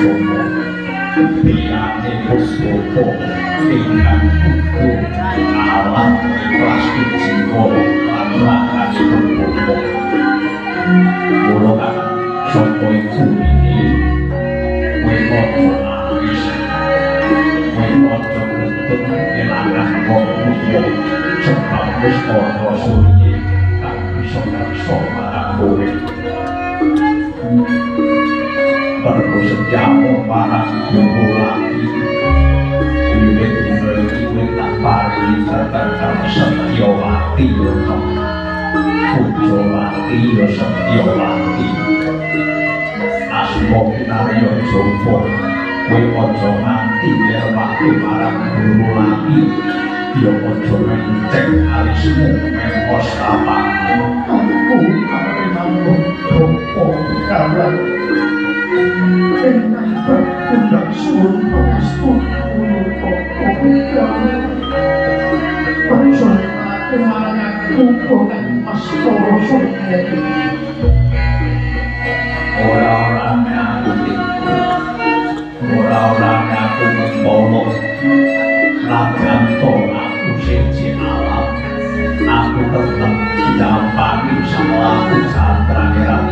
Somo Biane Puspopo ingkang kudu alam ikhlas jiwa lan rakas Puspopo kula kan sapa iku iki kowe ojo nangis kowe ojo nuntut elangan wong liya sebab wis ana suwiye kang bisa ngarsa marang kowe perlu sejamu para ibu lagi wiwit wiwit tak pari terkadang setya lati yono pujo lati yo setya lati asmo kinaryo jopo kowe aja nganti lewati marang guru lagi yo aja menceng alismu mengkos tapak aku memang jopo kawan undang suruh pengastu pensolat kemarin kukuhan mas korosok orang-orangnya aku tipu orang-orangnya aku membolok lagan tolak aku senci alam aku tetap didampingi sama aku saat terakhir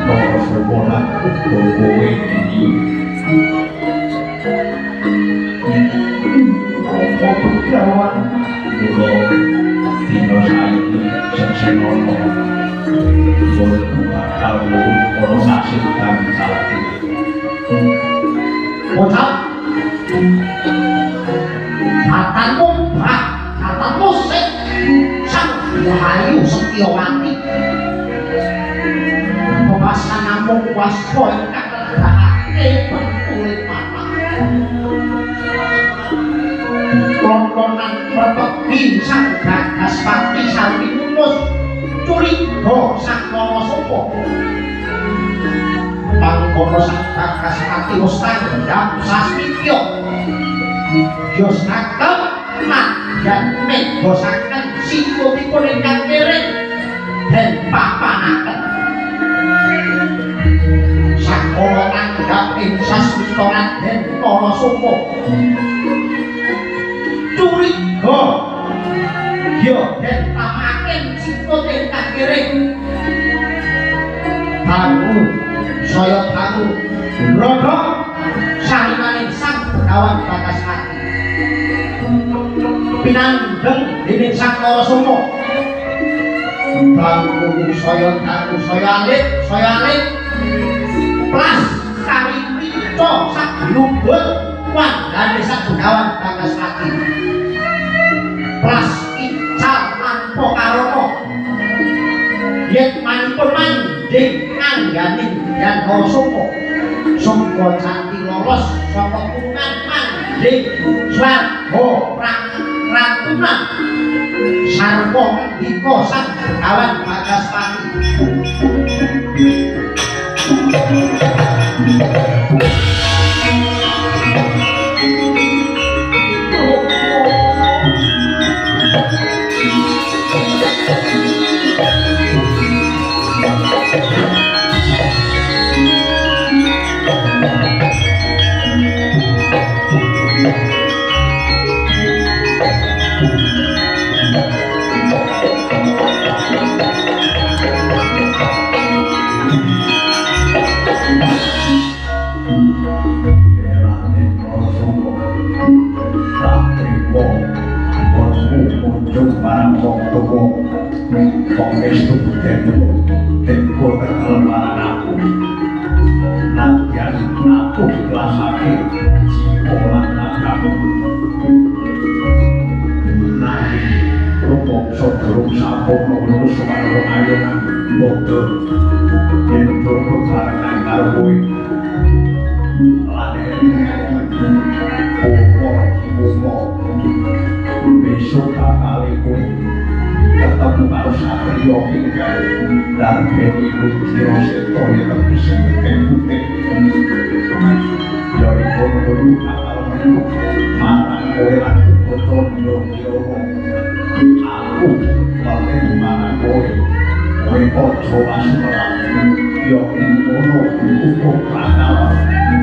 terus berbola kowe ini kawan kulo dino saiki sesenono kulo bakal ora saksikan salati bocah katamu katamu sik sang rahayu Setyawati pembahasan namung waspo ingkang ngrahake kulit mata longkonan perpeki sang Gagaspati sami mulus curiga sang Narasoma pangkono sang Gagaspati wis tanggap sasmita yos nakal dan megosaken sikutipun ingkang miring dan papanaken sakala tanggap ing sasmita Raden Narasoma curiga yo den pamaken sikut ingkang miring baru saya tahu rodo salimaning sang Begawan Bagaspati pinanggeng dening sang Narasoma baru saya alit plas kari mrica sak lubut wanggane sang Begawan Bagaspati plas ical tanpa karana yen manipun manding angganing dan Narasoma sangga canthi lolos saka kurungan manding swarga prangratuna sarwa ngendika sang Begawan Bagaspati Pengestu tempo kekelemahan aku nantian aku dikelasake jiwa aku nanti rumongso durung sampurna lulus karo ayonan bodoh yen durung barengan karo kowe besok kali kowe ketemu karo satrio ingkang darbeni Rudira Seta yang bisa kembute dari kono akal menuk marang kowe lan Bocondo Kirowo aku lali marang kowe ojo asuran yo ngono iku bakal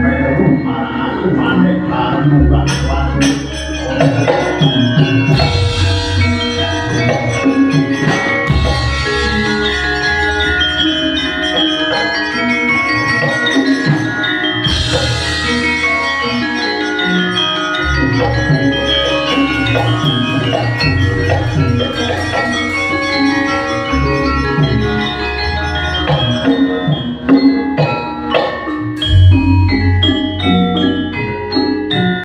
melu aku maneh karo nuwak wae